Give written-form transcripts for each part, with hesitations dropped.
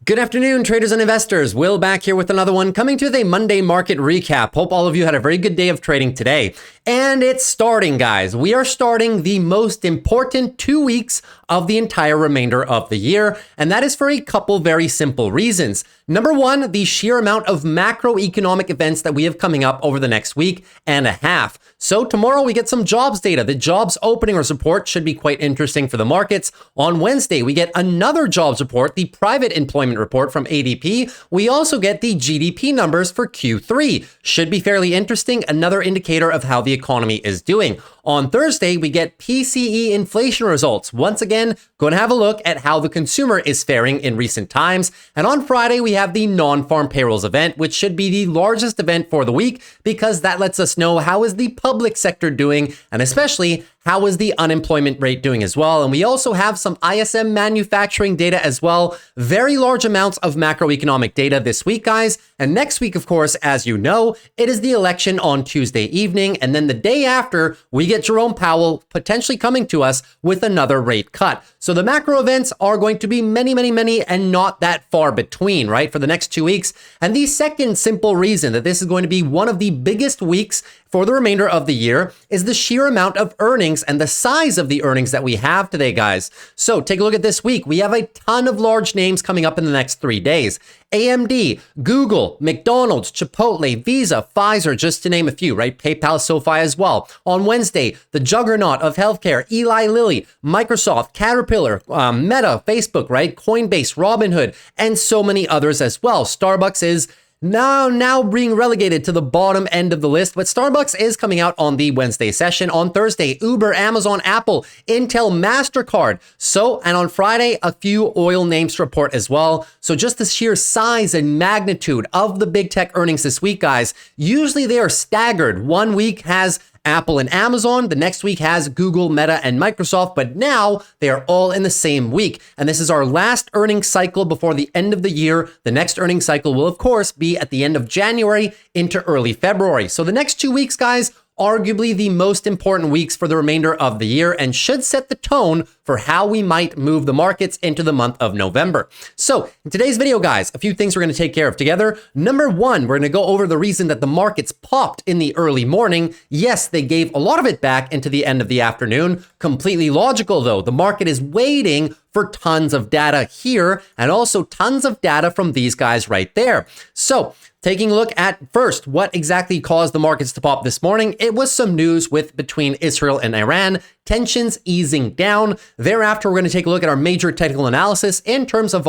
Good afternoon, traders and investors. Will back here with another one, coming to you with a Monday market recap. Hope all of you had a very good day of trading today. And it's starting, guys. We are starting the most important 2 weeks of the entire remainder of the year, and that is for a couple very simple reasons. Number one, the sheer amount of macroeconomic events that we have coming up over the next week and a half. So tomorrow we get some jobs data. The jobs opening report should be quite interesting for the markets. On Wednesday, we get another jobs report, the private employment report from ADP. We also get the GDP numbers for Q3. Should be fairly interesting, another indicator of how the economy is doing. On Thursday, we get PCE inflation results. Once again, going to have a look at how the consumer is faring in recent times. And on Friday, we have the non-farm payrolls event, which should be the largest event for the week because that lets us know how is the public sector doing, and especially how is the unemployment rate doing as well. And we also have some ISM manufacturing data as well. Very large amounts of macroeconomic data this week, guys. And next week, of course, as you know, it is the election on Tuesday evening. And then the day after, we get Jerome Powell potentially coming to us with another rate cut. So the macro events are going to be many, and not that far between, right, for the next 2 weeks. And the second simple reason that this is going to be one of the biggest weeks for the remainder of the year is the sheer amount of earnings and the size of the earnings that we have today, guys. So take a look at this week. We have a ton of large names coming up in the next 3 days. AMD, Google, McDonald's, Chipotle, Visa, Pfizer, just to name a few, right? PayPal, SoFi as well. On Wednesday, the juggernaut of healthcare, Eli Lilly, Microsoft, Caterpillar, Meta, Facebook, right? Coinbase, Robinhood, and so many others as well. Starbucks is now being relegated to the bottom end of the list, but Starbucks is coming out on the Wednesday session. On Thursday, Uber, Amazon, Apple, Intel, MasterCard. And on Friday, a few oil names to report as well. So just the sheer size and magnitude of the big tech earnings this week, guys, usually they are staggered. 1 week has Apple and Amazon, the next week has Google, Meta, and Microsoft, but now they are all in the same week. And this is our last earnings cycle before the end of the year. The next earnings cycle will, of course, be at the end of January into early February. So the next 2 weeks, guys, arguably the most important weeks for the remainder of the year and should set the tone for how we might move the markets into the month of November. So in today's video, guys, a few things we're going to take care of together. Number one, we're going to go over the reason that the markets popped in the early morning. Yes, they gave a lot of it back into the end of the afternoon. Completely logical, though. The market is waiting for tons of data here and also tons of data from these guys right there. So taking a look at first, what exactly caused the markets to pop this morning? It was some news between Israel and Iran, tensions easing down. Thereafter, we're going to take a look at our major technical analysis in terms of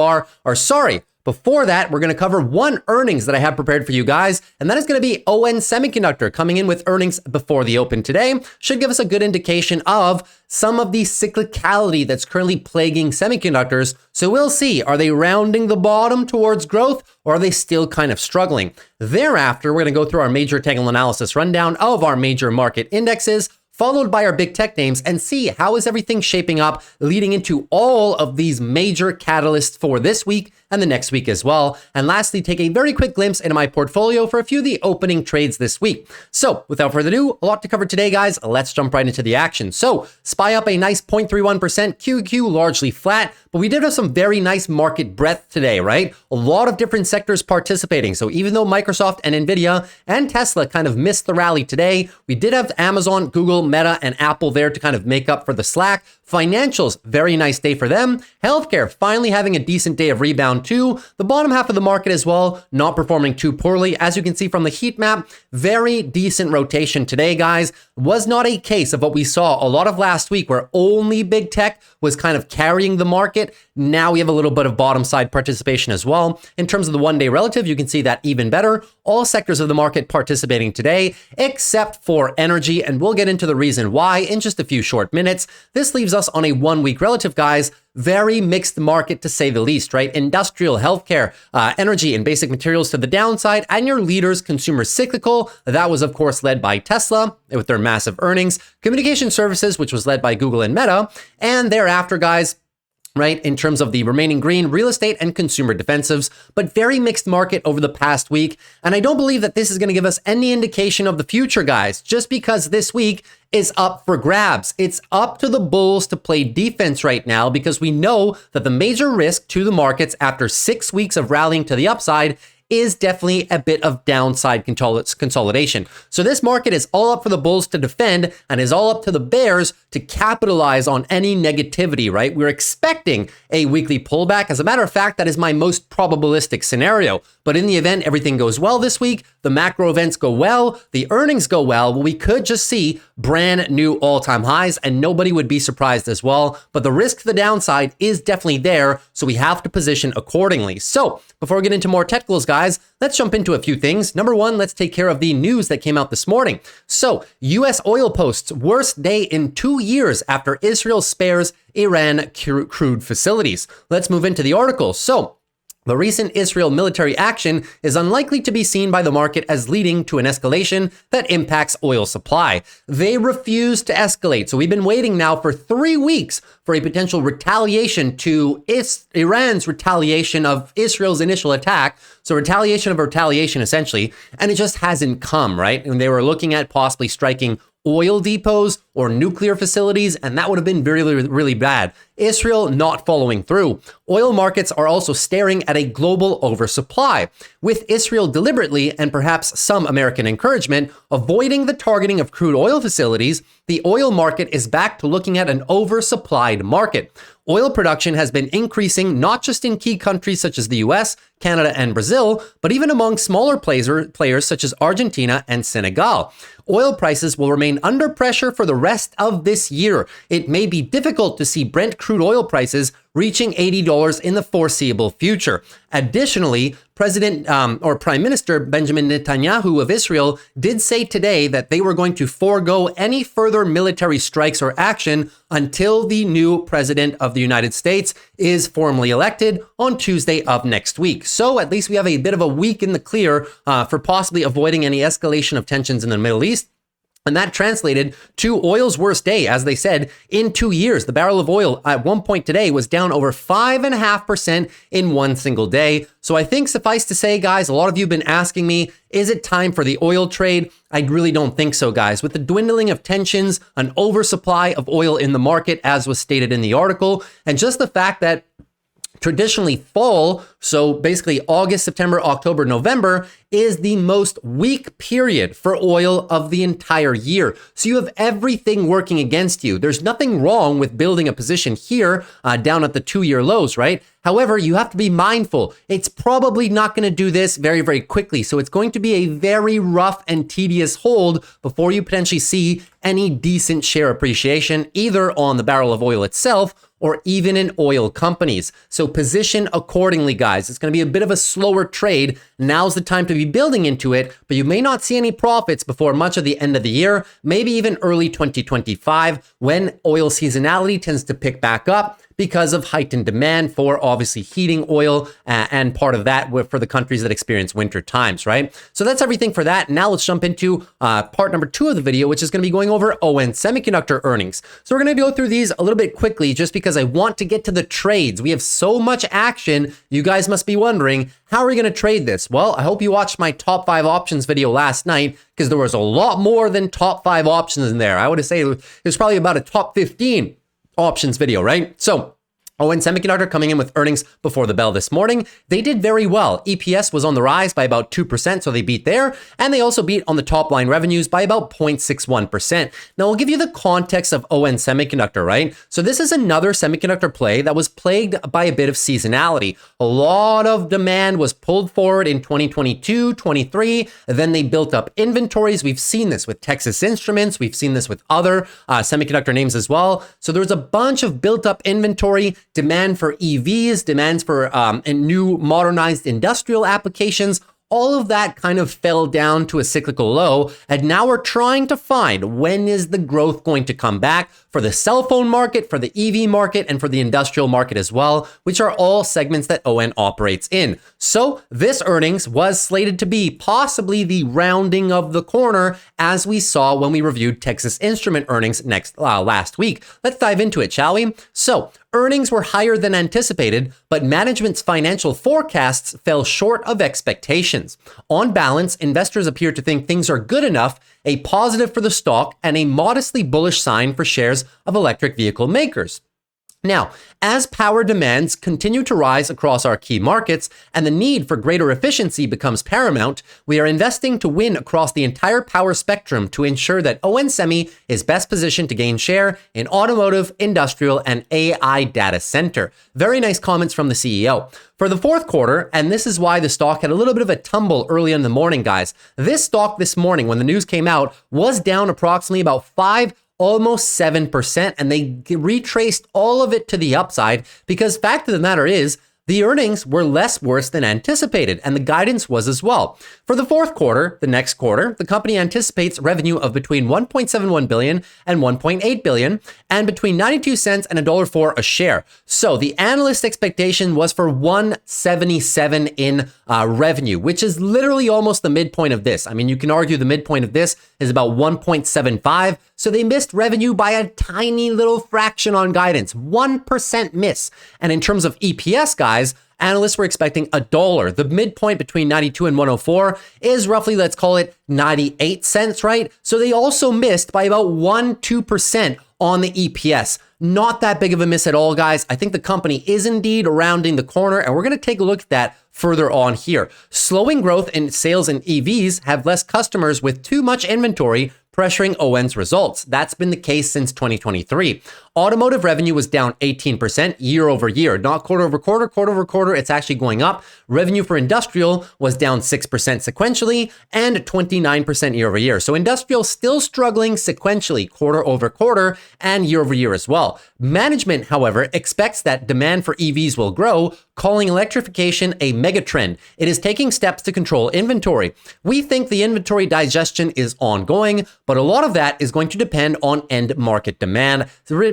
before that, we're going to cover one earnings that I have prepared for you guys, and that is going to be ON Semiconductor coming in with earnings before the open today. Should give us a good indication of some of the cyclicality that's currently plaguing semiconductors. So we'll see, are they rounding the bottom towards growth, or are they still kind of struggling? Thereafter, we're going to go through our major technical analysis rundown of our major market indexes, followed by our big tech names, and see how is everything shaping up leading into all of these major catalysts for this week and the next week as well. And lastly, take a very quick glimpse into my portfolio for a few of the opening trades this week. So without further ado, a lot to cover today, guys. Let's jump right into the action. So SPY up a nice 0.31%, QQ largely flat, but we did have some very nice market breadth today, right? A lot of different sectors participating. So even though Microsoft and NVIDIA and Tesla kind of missed the rally today, we did have Amazon, Google, Meta, and Apple there to kind of make up for the slack. Financials, very nice day for them. Healthcare, finally having a decent day of rebound too. The bottom half of the market as well, not performing too poorly. As you can see from the heat map, very decent rotation today, guys. Was not a case of what we saw a lot of last week where only big tech was kind of carrying the market. Now we have a little bit of bottom side participation as well. In terms of the one-day relative, you can see that even better. All sectors of the market participating today, except for energy, and we'll get into the reason why in just a few short minutes. This leaves us on a 1 week relative, guys. Very mixed market to say the least, right? Industrial, healthcare, energy, and basic materials to the downside, and your leaders, consumer cyclical. That was, of course, led by Tesla with their massive earnings. Communication services, which was led by Google and Meta. And thereafter, guys, right, in terms of the remaining green, real estate and consumer defensives, but very mixed market over the past week. And I don't believe that this is going to give us any indication of the future, guys, just because this week is up for grabs. It's up to the bulls to play defense right now because we know that the major risk to the markets after 6 weeks of rallying to the upside is definitely a bit of downside consolidation. So this market is all up for the bulls to defend and is all up to the bears to capitalize on any negativity, right? We're expecting a weekly pullback. As a matter of fact, that is my most probabilistic scenario. But in the event everything goes well this week, the macro events go well, the earnings go well, we could just see brand new all-time highs and nobody would be surprised as well. But the risk to the downside is definitely there, so we have to position accordingly. So before we get into more technicals, guys, let's jump into a few things. Number one, let's take care of the news that came out this morning. So US oil posts worst day in 2 years after Israel spares Iran crude facilities. Let's move into the article. So the recent Israel military action is unlikely to be seen by the market as leading to an escalation that impacts oil supply. They refuse to escalate. So we've been waiting now for 3 weeks for a potential retaliation to Iran's retaliation of Israel's initial attack. So retaliation of retaliation, essentially. And it just hasn't come, right? And they were looking at possibly striking oil depots or nuclear facilities, and that would have been really, really bad. Israel not following through. Oil markets are also staring at a global oversupply, with Israel deliberately, and perhaps some American encouragement, avoiding the targeting of crude oil facilities. The oil market is back to looking at an oversupplied market. Oil production has been increasing not just in key countries such as the US, Canada, and Brazil, but even among smaller players such as Argentina and Senegal. Oil prices will remain under pressure for the rest of this year. It may be difficult to see Brent crude oil prices reaching $80 in the foreseeable future. Additionally, Prime Minister Benjamin Netanyahu of Israel did say today that they were going to forego any further military strikes or action until the new president of the United States is formally elected on Tuesday of next week. So at least we have a bit of a week in the clear for possibly avoiding any escalation of tensions in the Middle East. And that translated to oil's worst day, as they said, in 2 years. The barrel of oil at one point today was down over 5.5% in one single day. So I think suffice to say, guys, a lot of you have been asking me, is it time for the oil trade? I really don't think so, guys. With the dwindling of tensions, an oversupply of oil in the market, as was stated in the article, and just the fact that traditionally fall, so basically August, September, October, November, is the most weak period for oil of the entire year. So you have everything working against you. There's nothing wrong with building a position here down at the 2-year lows, right? However, you have to be mindful. It's probably not going to do this very, very quickly. So it's going to be a very rough and tedious hold before you potentially see any decent share appreciation, either on the barrel of oil itself or even in oil companies. So position accordingly, guys. It's going to be a bit of a slower trade. Now's the time to be building into it, but you may not see any profits before much of the end of the year, maybe even early 2025, when oil seasonality tends to pick back up because of heightened demand for obviously heating oil and part of that for the countries that experience winter times, right? So that's everything for that. Now let's jump into part number 2 of the video, which is going to be going over ON Semiconductor earnings. So we're going to go through these a little bit quickly just because I want to get to the trades. We have so much action. You guys must be wondering, how are we going to trade this? Well, I hope you watched my top 5 options video last night because there was a lot more than top 5 options in there. I would say it was probably about a top 15 options video, right? So ON Semiconductor coming in with earnings before the bell this morning. They did very well. EPS was on the rise by about 2%, so they beat there. And they also beat on the top line revenues by about 0.61%. Now, I'll give you the context of ON Semiconductor, right? So this is another semiconductor play that was plagued by a bit of seasonality. A lot of demand was pulled forward in 2022, 23, and then they built up inventories. We've seen this with Texas Instruments. We've seen this with other semiconductor names as well. So there's a bunch of built up inventory, demand for EVs, demands for new modernized industrial applications. All of that kind of fell down to a cyclical low. And now we're trying to find when is the growth going to come back for the cell phone market, for the EV market, and for the industrial market as well, which are all segments that ON operates in. So this earnings was slated to be possibly the rounding of the corner, as we saw when we reviewed Texas Instrument earnings last week. Let's dive into it, shall we? So earnings were higher than anticipated, but management's financial forecasts fell short of expectations. On balance, investors appear to think things are good enough, a positive for the stock and a modestly bullish sign for shares of electric vehicle makers. Now, as power demands continue to rise across our key markets and the need for greater efficiency becomes paramount, we are investing to win across the entire power spectrum to ensure that ON Semi is best positioned to gain share in automotive, industrial, and AI data center. Very nice comments from the CEO. For the fourth quarter, and this is why the stock had a little bit of a tumble early in the morning, guys. This stock this morning, when the news came out, was down approximately about almost 7%, and they retraced all of it to the upside because fact of the matter is the earnings were less worse than anticipated, and the guidance was as well. For the fourth quarter, the next quarter, the company anticipates revenue of between $1.71 billion and $1.8 billion, and between 92 cents and $1.04 a share. So the analyst expectation was for 177 in revenue, which is literally almost the midpoint of this. I mean, you can argue the midpoint of this is about 1.75. So they missed revenue by a tiny little fraction on guidance, 1% miss. And in terms of EPS, guys, analysts were expecting $1. The midpoint between 92 and 104 is roughly, let's call it 98 cents, right? So they also missed by about 2% on the EPS. Not that big of a miss at all, guys. I think the company is indeed rounding the corner, and we're going to take a look at that further on here. Slowing growth in sales in EVs have less customers with too much inventory, pressuring ON's results. That's been the case since 2023. Automotive revenue was down 18% year over year, not quarter over quarter, it's actually going up. Revenue for industrial was down 6% sequentially and 29% year over year. So industrial still struggling sequentially quarter over quarter and year over year as well. Management, however, expects that demand for EVs will grow, calling electrification a megatrend. It is taking steps to control inventory. We think the inventory digestion is ongoing, but a lot of that is going to depend on end market demand.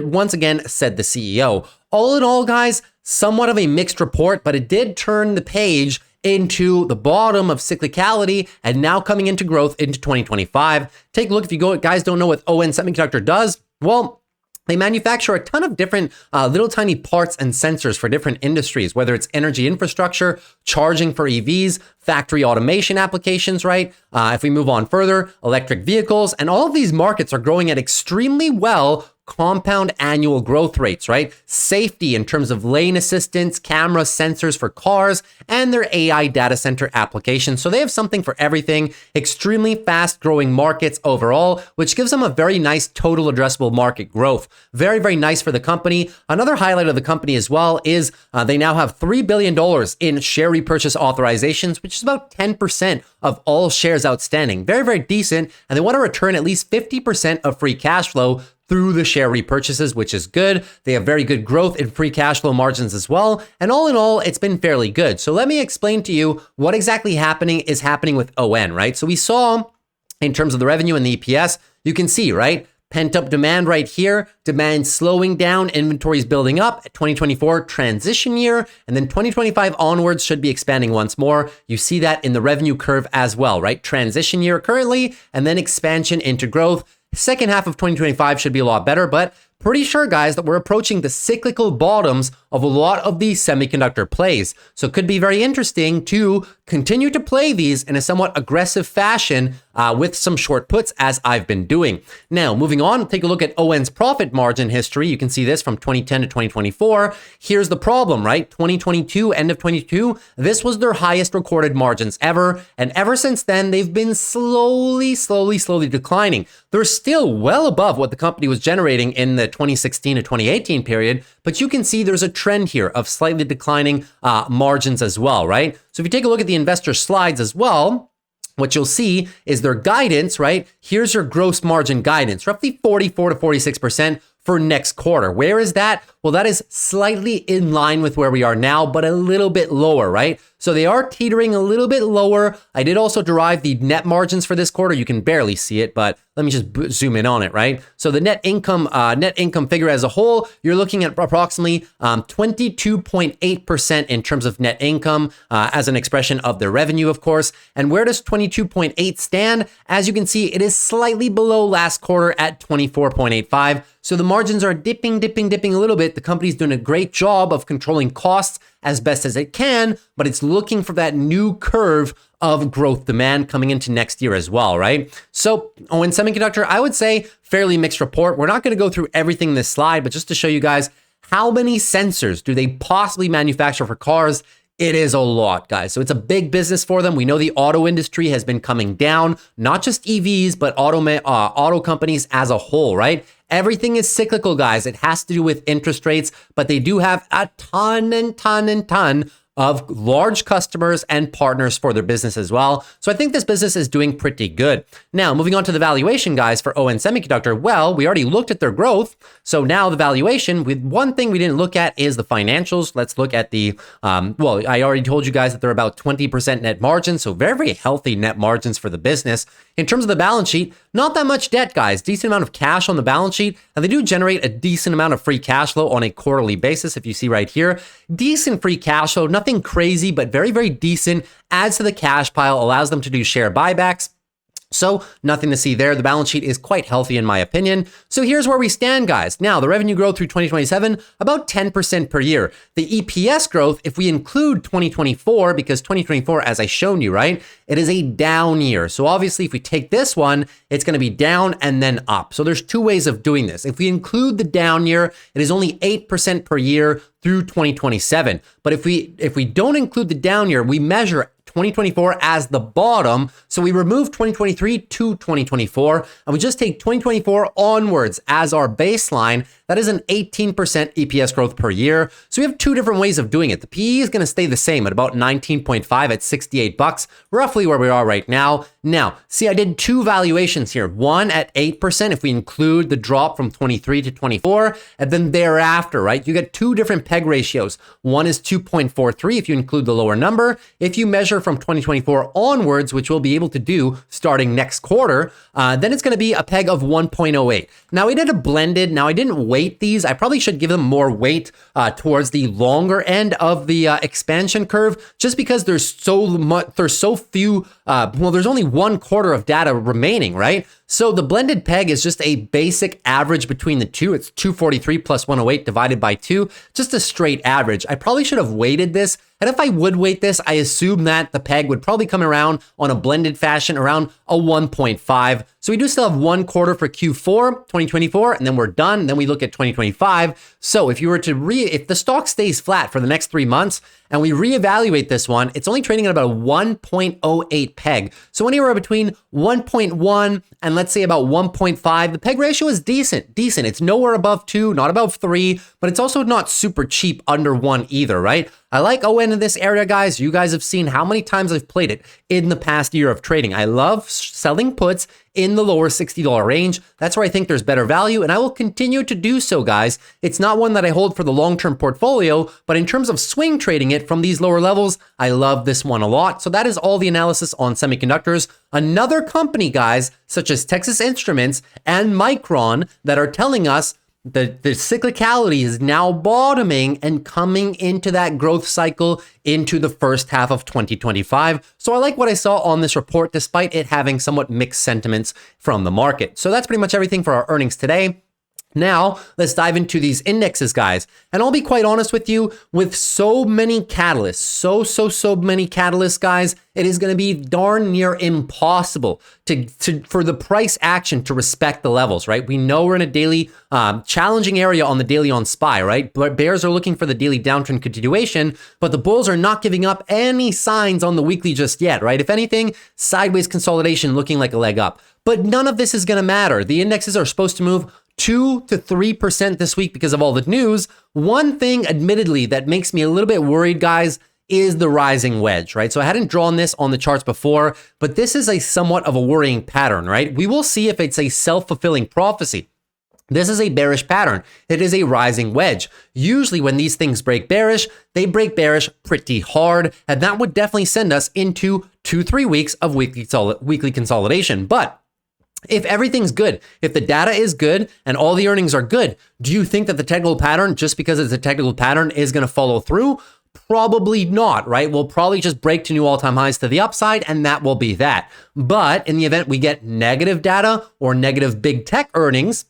Once again, said the CEO. All in all, guys, somewhat of a mixed report, but it did turn the page into the bottom of cyclicality and now coming into growth into 2025. Take a look. If you guys don't know what ON Semiconductor does, well, they manufacture a ton of different little tiny parts and sensors for different industries, whether it's energy infrastructure, charging for EVs, factory automation applications, right? If we move on further, electric vehicles, and all of these markets are growing at extremely well compound annual growth rates, right? Safety in terms of lane assistance, camera sensors for cars, and their AI data center applications. So they have something for everything, extremely fast growing markets overall, which gives them a very nice total addressable market growth. Very, very nice for the company. Another highlight of the company as well is they now have $3 billion in share repurchase authorizations, which is about 10% of all shares outstanding. Very, very decent. And they want to return at least 50% of free cash flow through the share repurchases, which is good. They have very good growth in free cash flow margins as well. And all in all, it's been fairly good. So let me explain to you what exactly is happening with ON, right? So we saw in terms of the revenue and the EPS, you can see, right? Pent-up demand right here, demand slowing down, inventories building up, 2024 transition year, and then 2025 onwards should be expanding once more. You see that in the revenue curve as well, right? Transition year currently, and then expansion into growth. Second half of 2025 should be a lot better, but pretty sure, guys, that we're approaching the cyclical bottoms of a lot of these semiconductor plays. So it could be very interesting to continue to play these in a somewhat aggressive fashion with some short puts, as I've been doing. Now, moving on, take a look at ON's profit margin history. You can see this from 2010 to 2024. Here's the problem, right? 2022, end of 22, this was their highest recorded margins ever. And ever since then, they've been slowly declining. They're still well above what the company was generating in the 2016 to 2018 period, but you can see there's a trend here of slightly declining margins as well, right? So if you take a look at the investor slides as well, what you'll see is their guidance, right? Here's your gross margin guidance, roughly 44 to 46% for next quarter. Where is that? Well, that is slightly in line with where we are now, but a little bit lower, right? So they are teetering a little bit lower. I did also derive the net margins for this quarter. You can barely see it, but let me just zoom in on it, right? So the net income figure as a whole, you're looking at approximately 22.8% in terms of net income as an expression of their revenue, of course. And where does 22.8 stand? As you can see, it is slightly below last quarter at 24.85. So the margins are dipping a little bit. The company's doing a great job of controlling costs as best as it can, but it's looking for that new curve of growth demand coming into next year as well, right? So ON Semiconductor, I would say fairly mixed report. We're not going to go through everything in this slide, but just to show you guys how many sensors do they possibly manufacture for cars. It is a lot, guys. So it's a big business for them. We know the auto industry has been coming down, not just EVs, but auto companies as a whole, right? Everything is cyclical, guys. It has to do with interest rates, but they do have a ton of large customers and partners for their business as well. So I think this business is doing pretty good. Now, moving on to the valuation, guys, for ON Semiconductor. Well, we already looked at their growth. So now the valuation, with one thing we didn't look at is the financials. Let's look at the, well, I already told you guys that they're about 20% net margin. So very, very healthy net margins for the business. In terms of the balance sheet, not that much debt, guys. Decent amount of cash on the balance sheet. And they do generate a decent amount of free cash flow on a quarterly basis. If you see right here, decent free cash flow, nothing crazy, but very, very decent. Adds to the cash pile, allows them to do share buybacks. So nothing to see there. The balance sheet is quite healthy in my opinion. So here's where we stand, guys. Now, the revenue growth through 2027, about 10% per year. The EPS growth, if we include 2024, because 2024, as I shown you, right, it is a down year. So obviously, if we take this one, it's going to be down and then up. So there's two ways of doing this. If we include the down year, it is only 8% per year through 2027. But if we don't include the down year, we measure 2024 as the bottom. So we remove 2023 to 2024, and we just take 2024 onwards as our baseline. That is an 18% EPS growth per year. So we have two different ways of doing it. The PE is going to stay the same at about 19.5 at $68, roughly where we are right now. Now, see, I did two valuations here. One at 8% if we include the drop from 23 to 24, and then thereafter, right? You get two different PEG ratios. One is 2.43 if you include the lower number. If you measure from 2024 onwards, which we'll be able to do starting next quarter, then it's going to be a PEG of 1.08. Now, we did a blended. Now, I didn't weight these. I probably should give them more weight towards the longer end of the expansion curve, just because there's so few, well, there's only 1 quarter of data remaining, right? So the blended PEG is just a basic average between the two. It's 243 plus 108 divided by 2, just a straight average. I probably should have weighted this. And if I would weight this, I assume that the PEG would probably come around on a blended fashion around a 1.5. So we do still have 1 quarter for Q4 2024, and then we're done. And then we look at 2025. So if you were to if the stock stays flat for the next 3 months and we reevaluate this one, it's only trading at about a 1.08 PEG. So anywhere between 1.1 and let's say about 1.5, the PEG ratio is decent. It's nowhere above 2, not above 3, but it's also not super cheap under 1 either, right? I like ON in this area, guys. You guys have seen how many times I've played it in the past year of trading. I love selling puts in the lower $60 range. That's where I think there's better value, and I will continue to do so, guys. It's not one that I hold for the long-term portfolio, but in terms of swing trading it from these lower levels, I love this one a lot. So that is all the analysis on semiconductors. Another company, guys, such as Texas Instruments and Micron, that are telling us the cyclicality is now bottoming and coming into that growth cycle into the first half of 2025. So I like what I saw on this report, despite it having somewhat mixed sentiments from the market. So that's pretty much everything for our earnings today. Now, let's dive into these indexes, guys. And I'll be quite honest with you, with so many catalysts, so many catalysts, guys, it is going to be darn near impossible for the price action to respect the levels, right? We know we're in a daily challenging area on the daily on SPY, right? But bears are looking for the daily downtrend continuation, but the bulls are not giving up any signs on the weekly just yet, right? If anything, sideways consolidation looking like a leg up. But none of this is going to matter. The indexes are supposed to move 2 to 3% this week because of all the news. One thing, admittedly, that makes me a little bit worried, guys, is the rising wedge, right? So I hadn't drawn this on the charts before, but this is a somewhat of a worrying pattern, right? We will see if it's a self-fulfilling prophecy. This is a bearish pattern. It is a rising wedge. Usually when these things break bearish, they break bearish pretty hard, and that would definitely send us into 2-3 weeks of weekly consolidation. But if everything's good, if the data is good and all the earnings are good, do you think that the technical pattern, just because it's a technical pattern, is going to follow through? Probably not, right? We'll probably just break to new all-time highs to the upside, and that will be that. But in the event we get negative data or negative big tech earnings,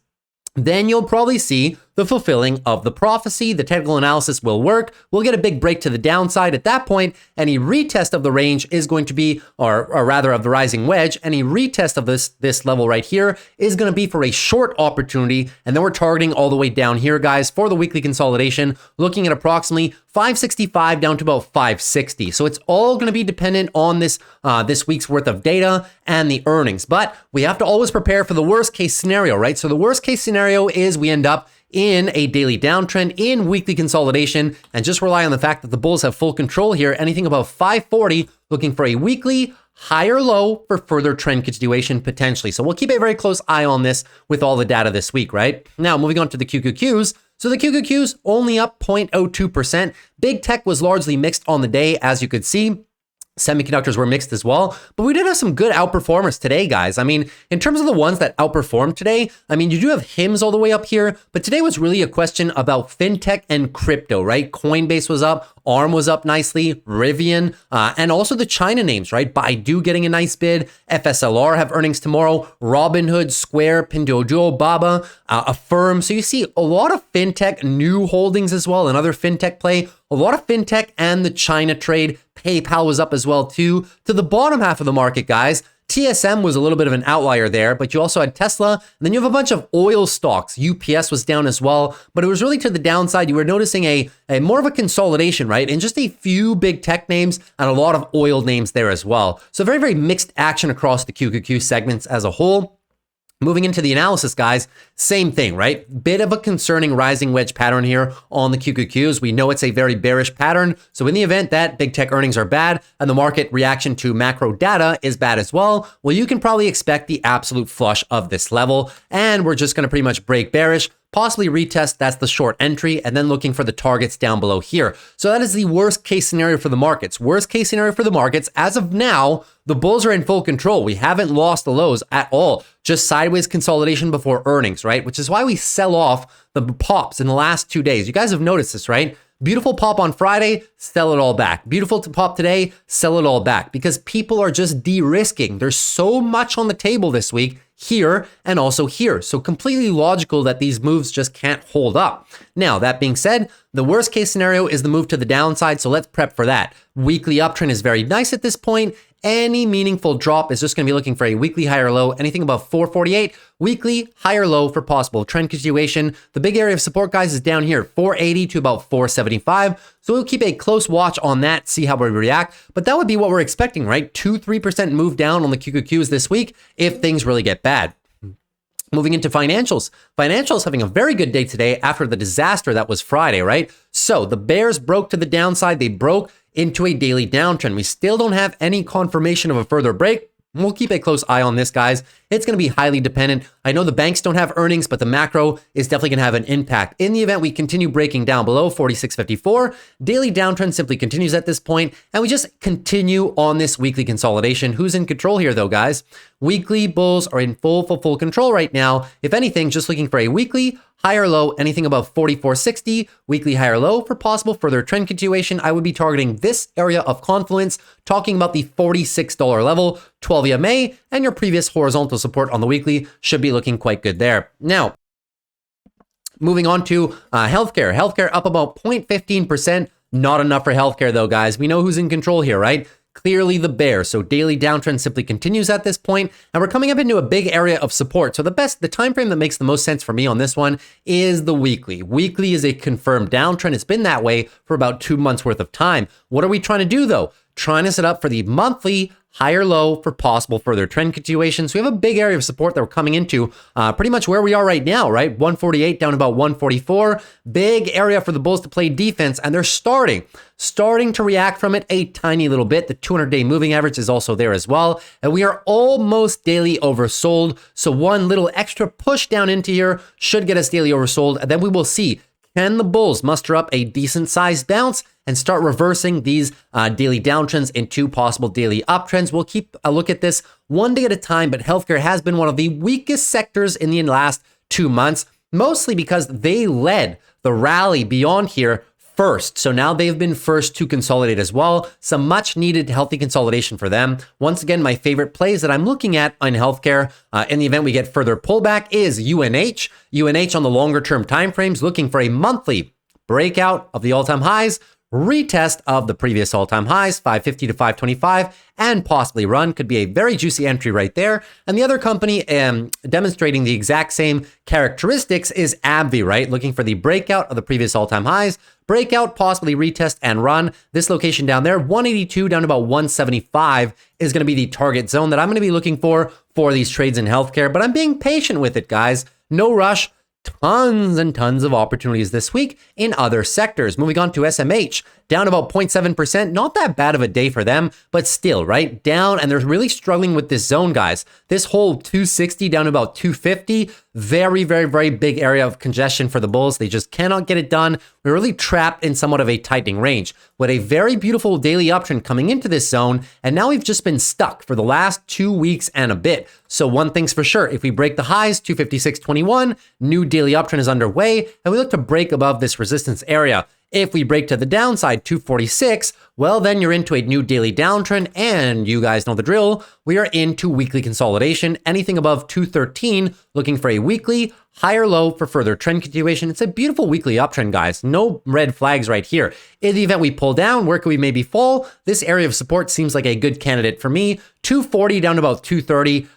then you'll probably see the fulfilling of the prophecy. The technical analysis will work. We'll get a big break to the downside. At that point, any retest of the range is going to be, or rather of the rising wedge, any retest of this level right here is going to be for a short opportunity. And then we're targeting all the way down here, guys, for the weekly consolidation, looking at approximately 565 down to about 560. So it's all going to be dependent on this week's worth of data and the earnings. But we have to always prepare for the worst case scenario, right? So the worst case scenario is we end up in a daily downtrend, in weekly consolidation, and just rely on the fact that the bulls have full control here. Anything above 540, looking for a weekly higher low for further trend continuation potentially. So we'll keep a very close eye on this with all the data this week, right? Now, moving on to the QQQs. So the QQQs only up 0.02%. Big tech was largely mixed on the day, as you could see. Semiconductors were mixed as well, but we did have some good outperformers today, guys. I mean, in terms of the ones that outperformed today, I mean, you do have HIMS all the way up here, but today was really a question about fintech and crypto, right? Coinbase was up, ARM was up nicely, Rivian, and also the China names, right? Baidu getting a nice bid, FSLR have earnings tomorrow, Robinhood, Square, Pinduoduo, Baba, Affirm. So you see a lot of fintech new holdings as well, another fintech play, a lot of fintech and the China trade. PayPal was up as well too. To the bottom half of the market, guys, TSM was a little bit of an outlier there, but you also had Tesla, and then you have a bunch of oil stocks. UPS was down as well, but it was really to the downside. You were noticing a more of a consolidation, right? And just a few big tech names and a lot of oil names there as well. So very, very mixed action across the QQQ segments as a whole. Moving into the analysis, guys, same thing, right? Bit of a concerning rising wedge pattern here on the QQQs. We know it's a very bearish pattern. So in the event that big tech earnings are bad and the market reaction to macro data is bad as well, well, you can probably expect the absolute flush of this level. And we're just going to pretty much break bearish, possibly retest, that's the short entry, and then looking for the targets down below here. So that is the worst case scenario for the markets. Worst case scenario for the markets, as of now, the bulls are in full control. We haven't lost the lows at all. Just sideways consolidation before earnings, right? Which is why we sell off the pops in the last 2 days. You guys have noticed this, right? Beautiful pop on Friday, sell it all back. Beautiful pop today, sell it all back. Because people are just de-risking. There's so much on the table this week, here and also here. So completely logical that these moves just can't hold up. Now, that being said, the worst case scenario is the move to the downside. So let's prep for that. Weekly uptrend is very nice at this point. Any meaningful drop is just going to be looking for a weekly higher low, anything above 448, weekly higher low for possible trend continuation. The big area of support, guys, is down here, 480 to about 475. So we'll keep a close watch on that, see how we react. But that would be what we're expecting, right? 2-3% move down on the QQQs this week if things really get bad. Moving into financials. Financials having a very good day today after the disaster that was Friday, right? So the bears broke to the downside. They broke into a daily downtrend. We still don't have any confirmation of a further break. We'll keep a close eye on this, guys. It's going to be highly dependent. I know the banks don't have earnings, but the macro is definitely going to have an impact. In the event we continue breaking down below 46.54, daily downtrend simply continues at this point, and we just continue on this weekly consolidation. Who's in control here, though, guys? Weekly bulls are in full control right now. If anything, just looking for a weekly higher low, anything above 44.60, weekly higher low for possible further trend continuation. I would be targeting this area of confluence, talking about the $46 level, 12 EMA, and your previous horizontal support on the weekly should be looking quite good there. Now, moving on to healthcare. Healthcare up about 0.15%. Not enough for healthcare though, guys. We know who's in control here, right? Clearly the bear. So daily downtrend simply continues at this point, and we're coming up into a big area of support. So the time frame that makes the most sense for me on this one is the weekly. Weekly is a confirmed downtrend. It's been that way for about 2 months worth of time. What are we trying to do though? Trying to set up for the monthly higher low for possible further trend continuations. We have a big area of support that we're coming into, pretty much where we are right now, right? 148 down to about 144. Big area for the bulls to play defense, and they're starting to react from it a tiny little bit. The 200-day moving average is also there as well, and we are almost daily oversold. So one little extra push down into here should get us daily oversold, and then we will see, can the bulls muster up a decent sized bounce and start reversing these daily downtrends into possible daily uptrends? We'll keep a look at this one day at a time, but healthcare has been one of the weakest sectors in the last 2 months, mostly because they led the rally beyond here first. So now they've been first to consolidate as well. Some much needed healthy consolidation for them. Once again, my favorite plays that I'm looking at in healthcare in the event we get further pullback is UNH. UNH on the longer term timeframes, looking for a monthly breakout of the all-time highs, retest of the previous all-time highs, 550 to 525, and possibly run. Could be a very juicy entry right there. And the other company demonstrating the exact same characteristics is AbbVie, right? Looking for the breakout of the previous all-time highs, breakout, possibly retest and run. This location down there, 182 down to about 175 is going to be the target zone that I'm going to be looking for these trades in healthcare, but I'm being patient with it, guys. No rush. Tons and tons of opportunities this week in other sectors. Moving on to SMH, down about 0.7%. Not that bad of a day for them, but still, right? Down, and they're really struggling with this zone, guys. This whole 260 down to about 250, very, very, very big area of congestion for the bulls. They just cannot get it done. We're really trapped in somewhat of a tightening range with a very beautiful daily uptrend coming into this zone, and now we've just been stuck for the last 2 weeks and a bit. So one thing's for sure, if we break the highs, 256.21, new daily uptrend is underway, and we look to break above this resistance area. If we break to the downside, 246, well, then you're into a new daily downtrend, and you guys know the drill. We are into weekly consolidation. Anything above 213, looking for a weekly higher low for further trend continuation. It's a beautiful weekly uptrend, guys. No red flags right here. In the event we pull down, where could we maybe fall? This area of support seems like a good candidate for me. 240 down to about 230,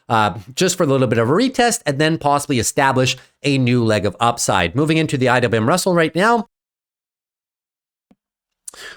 just for a little bit of a retest, and then possibly establish a new leg of upside. Moving into the IWM Russell right now.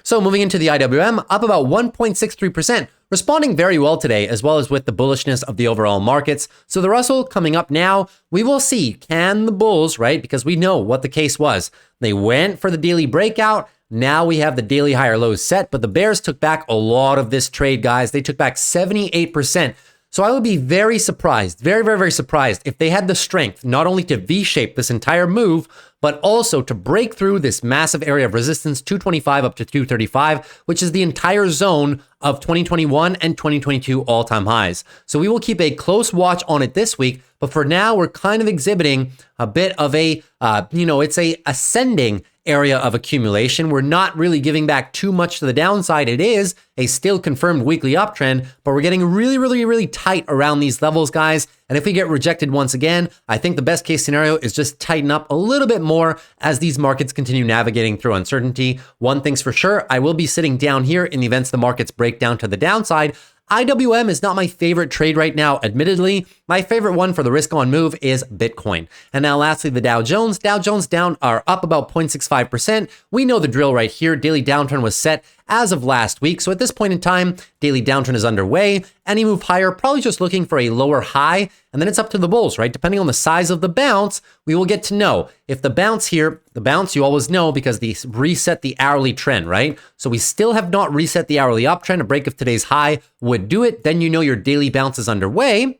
So moving into the IWM, up about 1.63%, responding very well today, as well as with the bullishness of the overall markets. So the Russell coming up now, we will see, can the bulls, right? Because we know what the case was. They went for the daily breakout. Now we have the daily higher lows set, but the bears took back a lot of this trade, guys. They took back 78%. So I would be very surprised, very, very, very surprised if they had the strength not only to V-shape this entire move, but also to break through this massive area of resistance, 225 up to 235, which is the entire zone of 2021 and 2022 all-time highs. So we will keep a close watch on it this week, but for now, we're kind of exhibiting a bit of a, it's a ascending area of accumulation. We're not really giving back too much to the downside. It is a still confirmed weekly uptrend, but we're getting really, really, really tight around these levels, guys. And if we get rejected once again, I think the best case scenario is just tighten up a little bit more as these markets continue navigating through uncertainty. One thing's for sure, I will be sitting down here in the events the markets break down to the downside. IWM is not my favorite trade right now, admittedly. My favorite one for the risk on move is Bitcoin. And now lastly, the Dow Jones. Dow Jones down are up about 0.65%. We know the drill right here. Daily downtrend was set as of last week. So at this point in time, daily downtrend is underway. Any move higher, probably just looking for a lower high. And then it's up to the bulls, right? Depending on the size of the bounce, we will get to know. If the bounce here, the bounce you always know because they reset the hourly trend, right? So we still have not reset the hourly uptrend. A break of today's high would do it. Then you know your daily bounce is underway.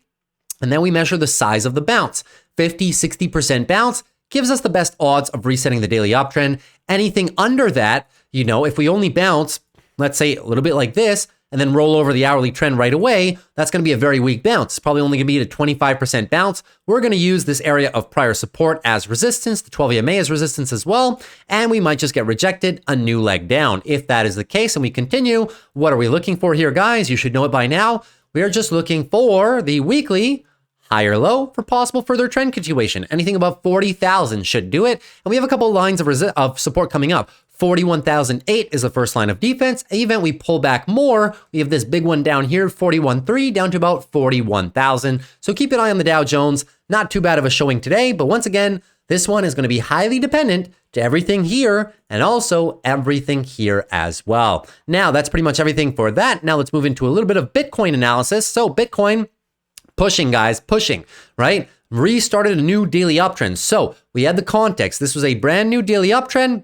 And then we measure the size of the bounce. 50, 60% bounce gives us the best odds of resetting the daily uptrend. Anything under that, if we only bounce, let's say a little bit like this, and then roll over the hourly trend right away, that's going to be a very weak bounce. It's probably only going to be a 25% bounce. We're going to use this area of prior support as resistance, the 12 EMA as resistance as well, and we might just get rejected, a new leg down. If that is the case and we continue, what are we looking for here, guys? You should know it by now. We are just looking for the weekly higher low for possible further trend continuation. Anything above 40,000 should do it. And we have a couple lines of support coming up. 41,008 is the first line of defense. Even we pull back more, we have this big one down here, 41.3 down to about 41,000. So keep an eye on the Dow Jones. Not too bad of a showing today, but once again, This one is going to be highly dependent to everything here and also everything here as well. Now, that's pretty much everything for that. Now, let's move into a little bit of Bitcoin analysis. So Bitcoin pushing, guys, pushing, right? Restarted a new daily uptrend. So we had the context. This was a brand new daily uptrend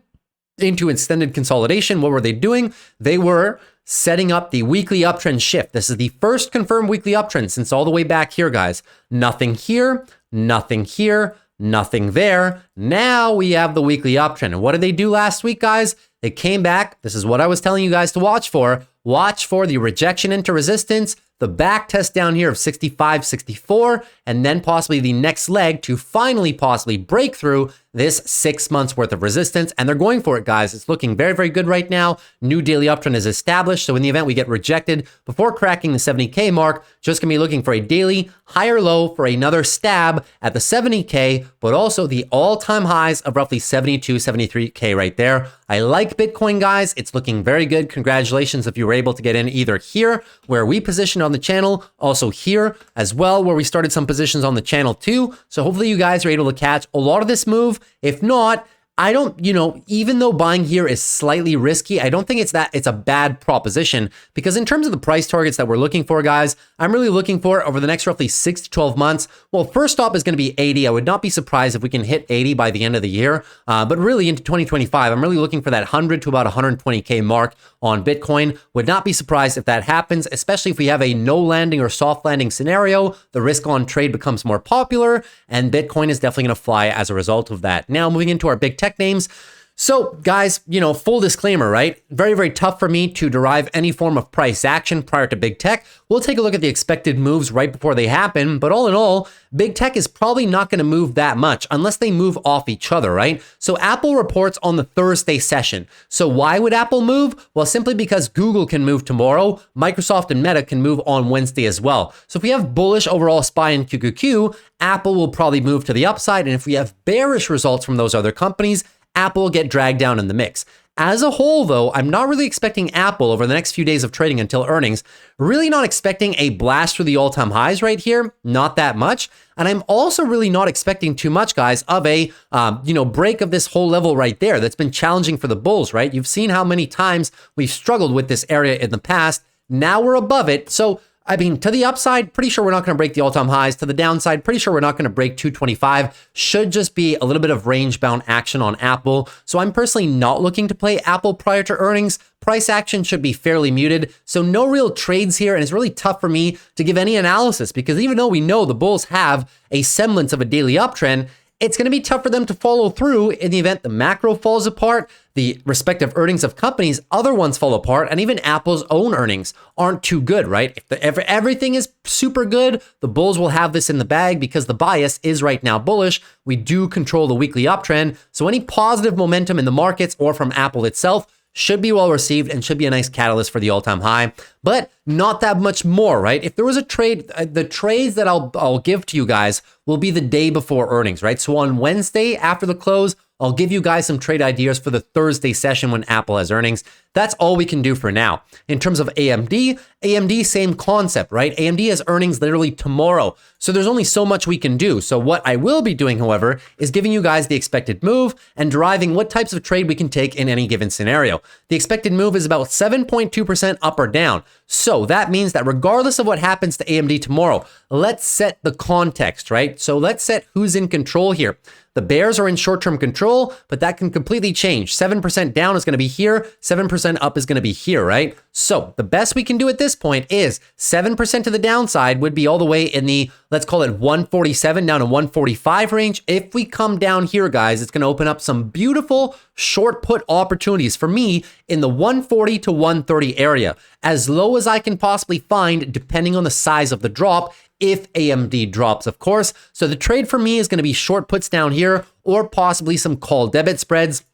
into extended consolidation. What were they doing? They were setting up the weekly uptrend shift. This is the first confirmed weekly uptrend since all the way back here, guys. Nothing here, nothing here, nothing there. Now we have the weekly uptrend. And what did they do last week, guys? They came back. This is what I was telling you guys to watch for. Watch for the rejection into resistance, the back test down here of 65, 64, and then possibly the next leg to finally possibly break through this 6 months worth of resistance. And they're going for it, guys. It's looking very, very good right now. New daily uptrend is established. So in the event we get rejected before cracking the 70K mark, just gonna be looking for a daily higher low for another stab at the 70K, but also the all-time highs of roughly 72, 73K right there. I like Bitcoin, guys. It's looking very good. Congratulations if you were able to get in either here where we positioned on the channel, also here as well where we started some positions on the channel too. So hopefully you guys are able to catch a lot of this move. If not, I don't, even though buying here is slightly risky, I don't think it's a bad proposition, because in terms of the price targets that we're looking for, guys, I'm really looking for over the next roughly 6 to 12 months. Well, first stop is going to be 80. I would not be surprised if we can hit 80 by the end of the year. But really into 2025, I'm really looking for that 100 to about 120K mark on Bitcoin. Would not be surprised if that happens, especially if we have a no landing or soft landing scenario. The risk on trade becomes more popular, and Bitcoin is definitely going to fly as a result of that. Now, moving into our big tech names. So guys, full disclaimer, right? Very, very tough for me to derive any form of price action prior to big tech. We'll take a look at the expected moves right before they happen. But all in all, big tech is probably not going to move that much unless they move off each other, right? So Apple reports on the Thursday session. So why would Apple move? Well, simply because Google can move tomorrow. Microsoft and Meta can move on Wednesday as well. So if we have bullish overall SPY and QQQ, Apple will probably move to the upside. And if we have bearish results from those other companies, Apple will get dragged down in the mix. As a whole, though, I'm not really expecting Apple over the next few days of trading until earnings. Really not expecting a blast through the all-time highs right here. Not that much. And I'm also really not expecting too much, guys, of a break of this whole level right there. That's been challenging for the bulls, right? You've seen how many times we've struggled with this area in the past. Now we're above it. So I mean, to the upside, pretty sure we're not going to break the all-time highs. To the downside, pretty sure we're not going to break 225. Should just be a little bit of range-bound action on Apple. So I'm personally not looking to play Apple prior to earnings. Price action should be fairly muted. So no real trades here. And it's really tough for me to give any analysis, because even though we know the bulls have a semblance of a daily uptrend, it's going to be tough for them to follow through in the event the macro falls apart, the respective earnings of companies, other ones fall apart, and even Apple's own earnings aren't too good, right? If everything is super good, the bulls will have this in the bag because the bias is right now bullish. We do control the weekly uptrend. So any positive momentum in the markets or from Apple itself should be well received and should be a nice catalyst for the all-time high, but not that much more, right? If there was a trade, the trades that I'll give to you guys will be the day before earnings, right? So on Wednesday after the close, I'll give you guys some trade ideas for the Thursday session when Apple has earnings. That's all we can do for now. In terms of AMD, same concept, right? AMD has earnings literally tomorrow. So there's only so much we can do. So what I will be doing, however, is giving you guys the expected move and deriving what types of trade we can take in any given scenario. The expected move is about 7.2% up or down. So that means that regardless of what happens to AMD tomorrow, let's set the context, right? So let's set who's in control here. The bears are in short-term control, but that can completely change. 7% down is going to be here. 7% up is going to be here, right? So the best we can do at this point is 7% to the downside would be all the way in the, let's call it 147 down to 145 range. If we come down here, guys, it's going to open up some beautiful short put opportunities for me in the 140 to 130 area, as low as I can possibly find, depending on the size of the drop. If AMD drops, of course. So the trade for me is going to be short puts down here, or possibly some call debit spreads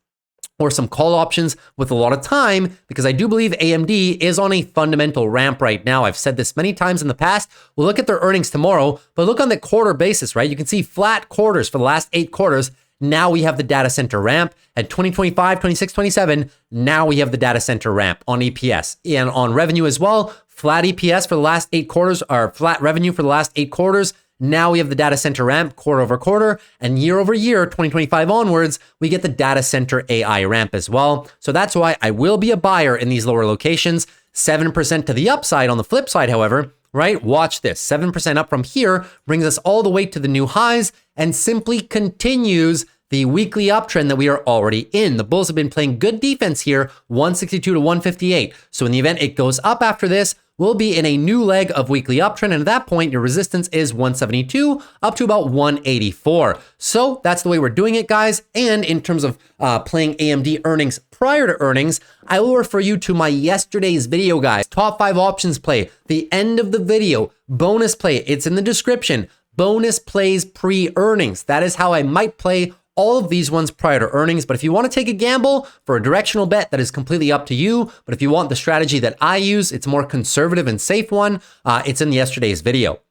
or some call options with a lot of time, because I do believe AMD is on a fundamental ramp right now. I've said this many times in the past. We'll look at their earnings tomorrow, but look on the quarter basis, right? You can see flat quarters for the last 8 quarters. Now we have the data center ramp at 2025, 26, 27. Now we have the data center ramp on EPS and on revenue as well. Flat EPS for the last 8 quarters, or flat revenue for the last 8 quarters. Now we have the data center ramp quarter over quarter, and year over year, 2025 onwards, we get the data center AI ramp as well. So that's why I will be a buyer in these lower locations. 7% to the upside on the flip side, however, right? Watch this. 7% up from here brings us all the way to the new highs and simply continues the weekly uptrend that we are already in. The bulls have been playing good defense here, 162 to 158. So in the event it goes up after this, we'll be in a new leg of weekly uptrend. And at that point, your resistance is 172 up to about 184. So that's the way we're doing it, guys. And in terms of playing AMD earnings prior to earnings, I will refer you to my yesterday's video, guys. Top 5 options play, the end of the video, bonus play. It's in the description. Bonus plays pre-earnings. That is how I might play all of these ones prior to earnings. But if you want to take a gamble for a directional bet, that is completely up to you. But if you want the strategy that I use, it's a more conservative and safe one. It's in yesterday's video.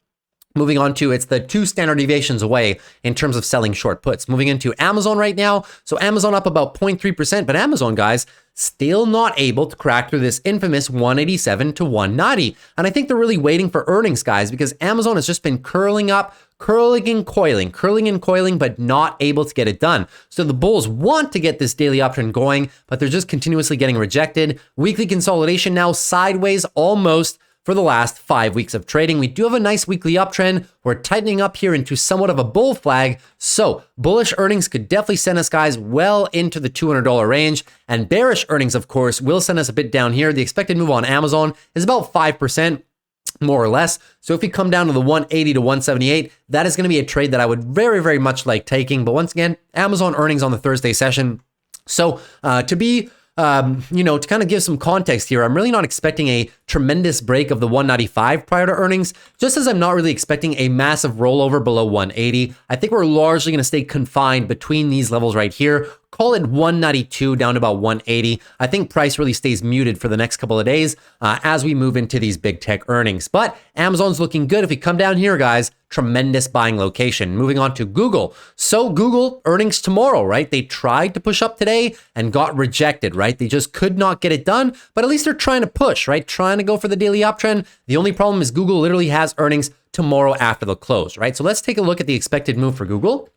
Moving on to, it's the 2 standard deviations away in terms of selling short puts. Moving into Amazon right now. So Amazon up about 0.3%, but Amazon, guys, still not able to crack through this infamous 187 to 190. And I think they're really waiting for earnings, guys, because Amazon has just been curling up, curling and coiling, but not able to get it done. So the bulls want to get this daily uptrend going, but they're just continuously getting rejected. Weekly consolidation now sideways almost for the last 5 weeks of trading. We do have a nice weekly uptrend. We're tightening up here into somewhat of a bull flag. So bullish earnings could definitely send us, guys, well into the $200 range. And bearish earnings, of course, will send us a bit down here. The expected move on Amazon is about 5%. More or less. So if we come down to the 180 to 178, that is going to be a trade that I would very, very much like taking. But once again, Amazon earnings on the Thursday session. So to kind of give some context here, I'm really not expecting a tremendous break of the 195 prior to earnings, just as I'm not really expecting a massive rollover below 180. I think we're largely going to stay confined between these levels right here. Call it 192 down to about 180. I think price really stays muted for the next couple of days as we move into these big tech earnings. But Amazon's looking good. If we come down here, guys, tremendous buying location. Moving on to Google. So Google earnings tomorrow, right? They tried to push up today and got rejected, right? They just could not get it done, but at least they're trying to push, right? Trying to go for the daily uptrend. The only problem is Google literally has earnings tomorrow after the close, right? So let's take a look at the expected move for Google.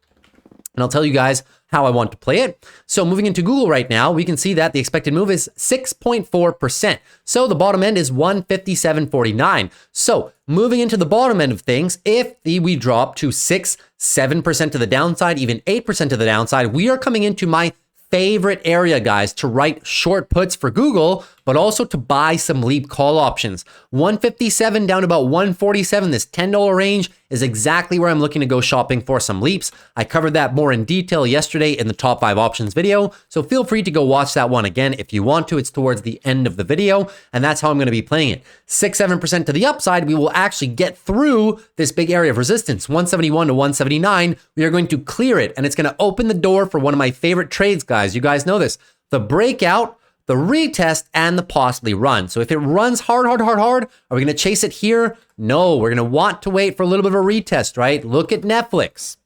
And I'll tell you guys how I want to play it. So moving into Google right now, we can see that the expected move is 6.4%. So the bottom end is 157.49. So moving into the bottom end of things, if we drop to 7% to the downside, even 8% to the downside, we are coming into my favorite area, guys, to write short puts for Google, but also to buy some leap call options. 157 down to about 147, this $10 range is exactly where I'm looking to go shopping for some leaps. I covered that more in detail yesterday in the top 5 options video, so feel free to go watch that one again if you want to. It's towards the end of the video, and that's how I'm going to be playing it. 6-7% to the upside, we will actually get through this big area of resistance, 171 to 179. We are going to clear it, and it's going to open the door for one of my favorite trades, guys. You guys know this. The breakout, the retest, and the possibly run. So if it runs hard, are we going to chase it here? No, we're going to want to wait for a little bit of a retest, right? Look at Netflix.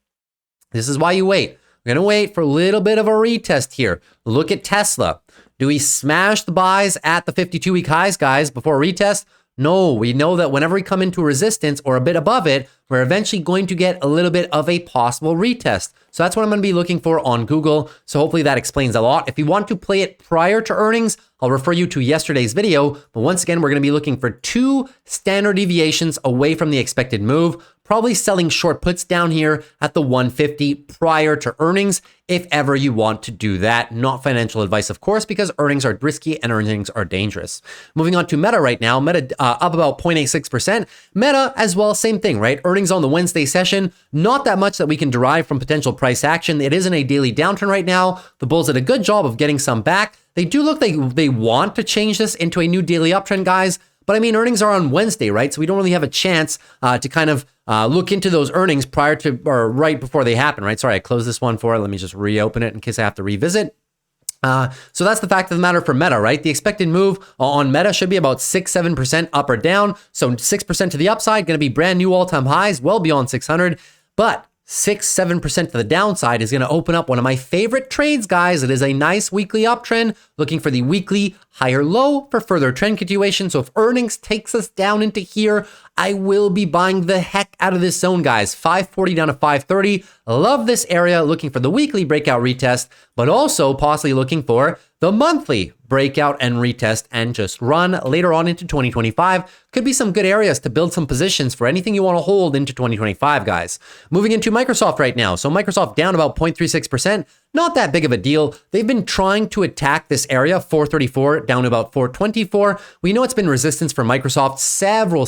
This is why you wait. We're going to wait for a little bit of a retest here. Look at Tesla. Do we smash the buys at the 52-week highs, guys, before a retest? No, we know that whenever we come into resistance or a bit above it, we're eventually going to get a little bit of a possible retest. So that's what I'm going to be looking for on Google. So hopefully that explains a lot. If you want to play it prior to earnings, I'll refer you to yesterday's video. But once again, we're going to be looking for 2 standard deviations away from the expected move. Probably selling short puts down here at the 150 prior to earnings, if ever you want to do that. Not financial advice, of course, because earnings are risky and earnings are dangerous. Moving on to Meta right now. Meta up about 0.86%. Meta as well, same thing, right? Earnings on the Wednesday session, not that much that we can derive from potential price action. It is in a daily downturn right now. The bulls did a good job of getting some back. They do look like they want to change this into a new daily uptrend, guys. But I mean, earnings are on Wednesday, right? So we don't really have a chance to kind of look into those earnings prior to or right before they happen, right? Sorry, I closed this one for it. Let me just reopen it in case I have to revisit. So that's the fact of the matter for Meta, right? The expected move on Meta should be about 6-7% up or down. So 6% to the upside, going to be brand new all-time highs, well beyond 600. But 6-7% to the downside is going to open up one of my favorite trades, guys. It is a nice weekly uptrend, looking for the weekly higher low for further trend continuation. So if earnings takes us down into here, I will be buying the heck out of this zone, guys. 540 down to 530. Love this area, looking for the weekly breakout retest, but also possibly looking for the monthly breakout and retest and just run later on into 2025. Could be some good areas to build some positions for anything you want to hold into 2025, guys. Moving into Microsoft right now. So Microsoft down about 0.36%. Not that big of a deal. They've been trying to attack this area, 434 down to about 424. We know it's been resistance for Microsoft several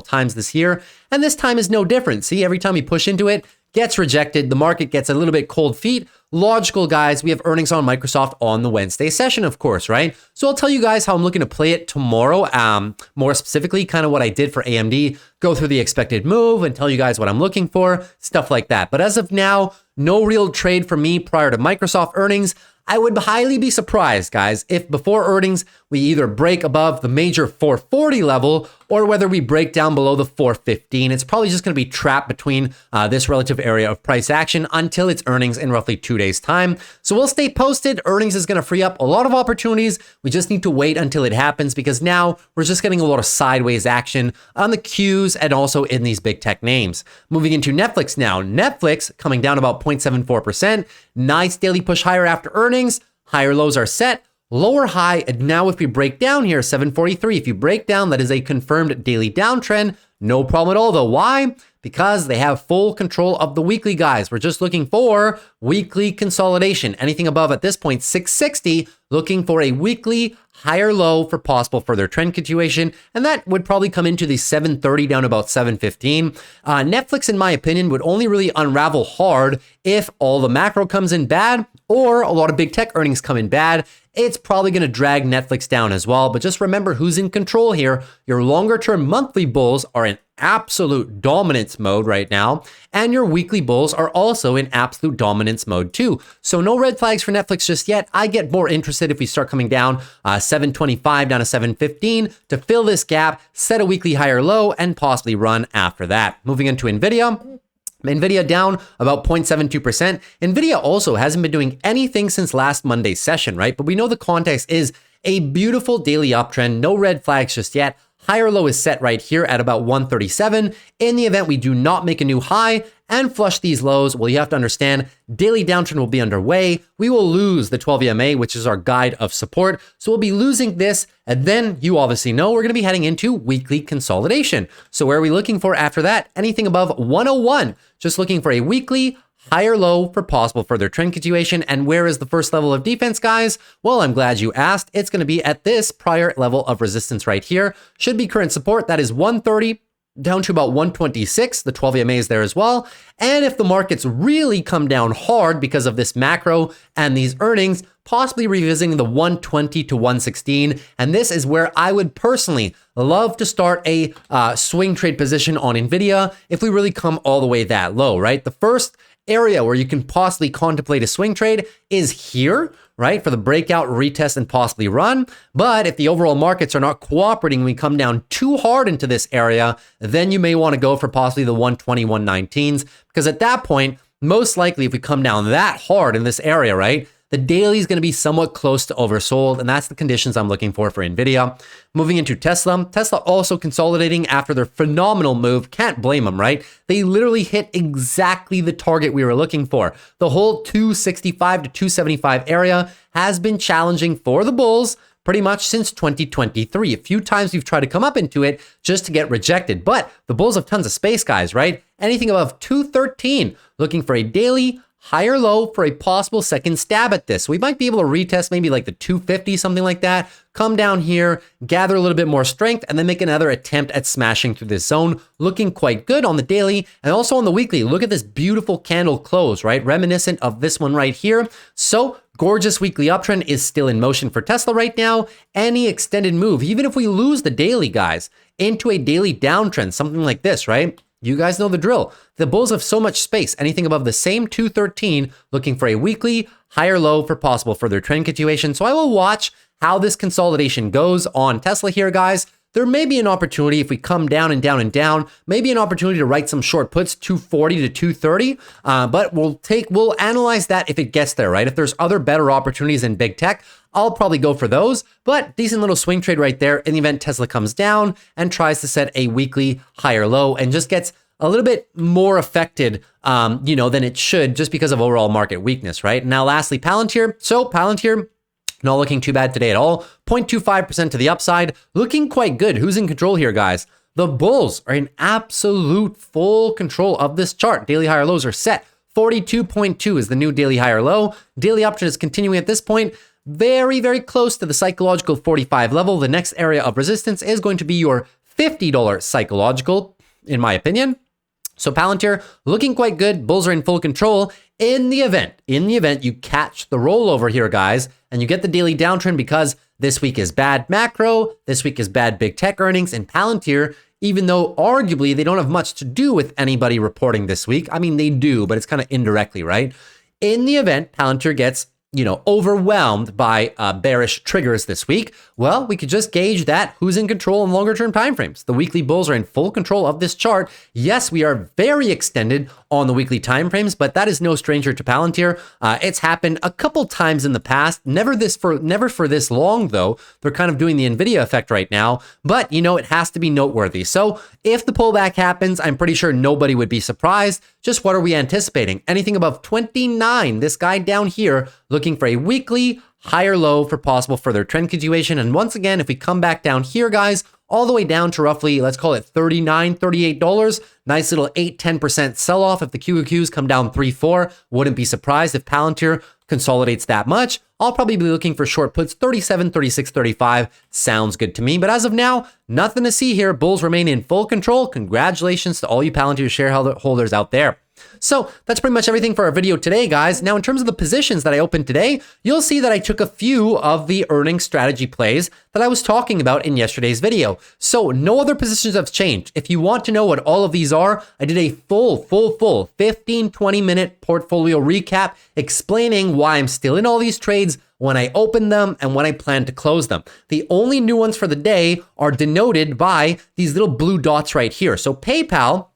times this year, and this time is no different. See, every time you push into it, gets rejected. The market gets a little bit cold feet. Logical, guys. We have earnings on Microsoft on the Wednesday session, of course, right? So I'll tell you guys how I'm looking to play it tomorrow. More specifically, kind of what I did for AMD, go through the expected move and tell you guys what I'm looking for, stuff like that. But as of now, no real trade for me prior to Microsoft earnings. I would highly be surprised, guys, if before earnings, we either break above the major 440 level or whether we break down below the 415. It's probably just going to be trapped between this relative area of price action until its earnings in roughly 2 days' time. So we'll stay posted. Earnings is going to free up a lot of opportunities. We just need to wait until it happens because now we're just getting a lot of sideways action on the Qs and also in these big tech names. Moving into Netflix now. Netflix coming down about 0.74%. Nice daily push higher after earnings. Higher lows are set. Lower high, and now if we break down here, 743, if you break down, that is a confirmed daily downtrend. No problem at all, though. Why? Because they have full control of the weekly, guys. We're just looking for weekly consolidation. Anything above at this point, 660, looking for a weekly higher low for possible further trend continuation. And that would probably come into the 730 down to about 715. Netflix, in my opinion, would only really unravel hard if all the macro comes in bad or a lot of big tech earnings come in bad. It's probably going to drag Netflix down as well. But just remember who's in control here. Your longer term monthly bulls are in absolute dominance mode right now, and your weekly bulls are also in absolute dominance mode too. So no red flags for Netflix just yet. I get more interested if we start coming down 725 down to 715 to fill this gap, set a weekly higher low, and possibly run after that. Moving into NVIDIA down about 0.72%. NVIDIA also hasn't been doing anything since last Monday's session, right? But we know the context is a beautiful daily uptrend. No red flags just yet. Higher low is set right here at about 137. In the event we do not make a new high and flush these lows, well, you have to understand daily downtrend will be underway. We will lose the 12 EMA, which is our guide of support. So we'll be losing this. And then you obviously know we're going to be heading into weekly consolidation. So where are we looking for after that? Anything above 101. Just looking for a weekly higher low for possible further trend continuation. And where is the first level of defense, guys? Well, I'm glad you asked. It's going to be at this prior level of resistance right here. Should be current support. That is 130 down to about 126. The 12 EMA is there as well. And if the markets really come down hard because of this macro and these earnings, possibly revisiting the 120 to 116. And this is where I would personally love to start a swing trade position on NVIDIA if we really come all the way that low, right? The first area where you can possibly contemplate a swing trade is here, right? For the breakout, retest, and possibly run. But if the overall markets are not cooperating, we come down too hard into this area, then you may want to go for possibly the 120, 119s. Because at that point, most likely if we come down that hard in this area, right? The daily is going to be somewhat close to oversold, and that's the conditions I'm looking for NVIDIA. Moving into Tesla. Tesla also consolidating after their phenomenal move. Can't blame them, right? They literally hit exactly the target we were looking for. The whole 265 to 275 area has been challenging for the bulls pretty much since 2023. A few times we've tried to come up into it just to get rejected, but the bulls have tons of space, guys, right? Anything above 213, looking for a daily higher low for a possible second stab at this. We might be able to retest maybe like the 250, something like that. Come down here, gather a little bit more strength, and then make another attempt at smashing through this zone. Looking quite good on the daily and also on the weekly. Look at this beautiful candle close, right? Reminiscent of this one right here. So gorgeous weekly uptrend is still in motion for Tesla right now. Any extended move, even if we lose the daily, guys, into a daily downtrend, something like this, right? You guys know the drill. The bulls have so much space. Anything above the same 213, looking for a weekly higher low for possible further trend continuation. So I will watch how this consolidation goes on Tesla here, guys. there may be an opportunity if we come down and down and down, maybe an opportunity to write some short puts, 240 to 230. But we'll analyze that if it gets there, right? If there's other better opportunities in big tech, I'll probably go for those, but decent little swing trade right there in the event Tesla comes down and tries to set a weekly higher low and just gets a little bit more affected, than it should just because of overall market weakness, right? Now, lastly, Palantir. So Palantir, not looking too bad today at all. 0.25% to the upside, looking quite good. Who's in control here, guys? The bulls are in absolute full control of this chart. Daily higher lows are set. 42.2 is the new daily higher low. Daily uptrend is continuing at this point. Very, very close to the psychological 45 level. The next area of resistance is going to be your $50 psychological, in my opinion. So Palantir looking quite good. Bulls are in full control. In the event you catch the rollover here, guys, and you get the daily downtrend because this week is bad macro, this week is bad big tech earnings, and Palantir, even though arguably they don't have much to do with anybody reporting this week. I mean, they do, but it's kind of indirectly, right? In the event Palantir gets overwhelmed by bearish triggers this week, well, we could just gauge that who's in control in longer term timeframes. The weekly bulls are in full control of this chart. Yes, we are very extended on the weekly timeframes, but that is no stranger to Palantir. It's happened a couple times in the past, never for this long though. They're kind of doing the NVIDIA effect right now, but it has to be noteworthy. So if the pullback happens, I'm pretty sure nobody would be surprised. Just what are we anticipating? Anything above 29, this guy down here, looking for a weekly higher low for possible further trend continuation. And once again, if we come back down here, guys, all the way down to roughly, let's call it $39, $38, nice little 8-10% sell-off. If the QQQs come down 3-4, wouldn't be surprised if Palantir consolidates that much. I'll probably be looking for short puts 37, 36, 35. Sounds good to me. But as of now, nothing to see here. Bulls remain in full control. Congratulations to all you Palantir shareholders out there. So that's pretty much everything for our video today, guys. Now, in terms of the positions that I opened today, you'll see that I took a few of the earnings strategy plays that I was talking about in yesterday's video. So no other positions have changed. If you want to know what all of these are, I did a full 15-20 minute portfolio recap explaining why I'm still in all these trades, when I open them, and when I plan to close them. The only new ones for the day are denoted by these little blue dots right here. So PayPal,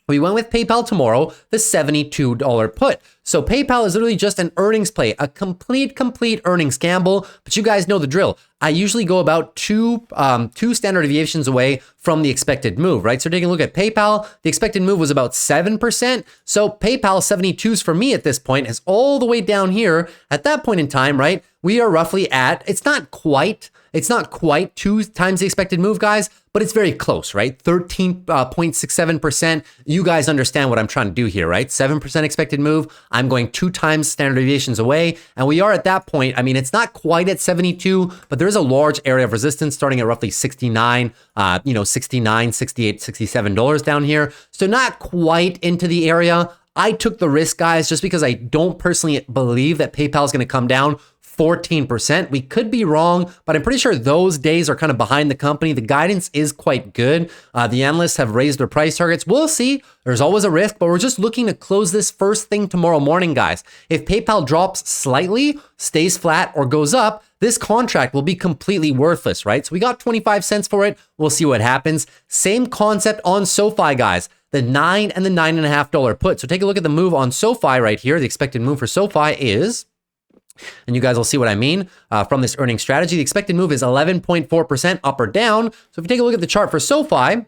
we went with PayPal tomorrow, the $72 put. So PayPal is literally just an earnings play, a complete earnings gamble, but you guys know the drill. I usually go about two standard deviations away from the expected move, right? So taking a look at PayPal, the expected move was about 7%. So PayPal 72s for me at this point is all the way down here. At that point in time, right, we are roughly at, it's not quite 2 times the expected move, guys, but it's very close, right? 13.67%. You guys understand what I'm trying to do here, right? 7% expected move. I'm going 2 times standard deviations away. And we are at that point. I mean, it's not quite at 72, but there is a large area of resistance starting at roughly 69, 69, 68, $67 down here. So not quite into the area. I took the risk, guys, just because I don't personally believe that PayPal is going to come down 14%. We could be wrong, but I'm pretty sure those days are kind of behind the company. The guidance is quite good. The analysts have raised their price targets. We'll see. There's always a risk, but we're just looking to close this first thing tomorrow morning, guys. If PayPal drops slightly, stays flat, or goes up, this contract will be completely worthless, right? So we got 25 cents for it. We'll see what happens. Same concept on SoFi, guys. The $9 and the $9.50 put. So take a look at the move on SoFi right here. The expected move for SoFi is, and you guys will see what I mean from this earnings strategy. The expected move is 11.4% up or down. So if you take a look at the chart for SoFi,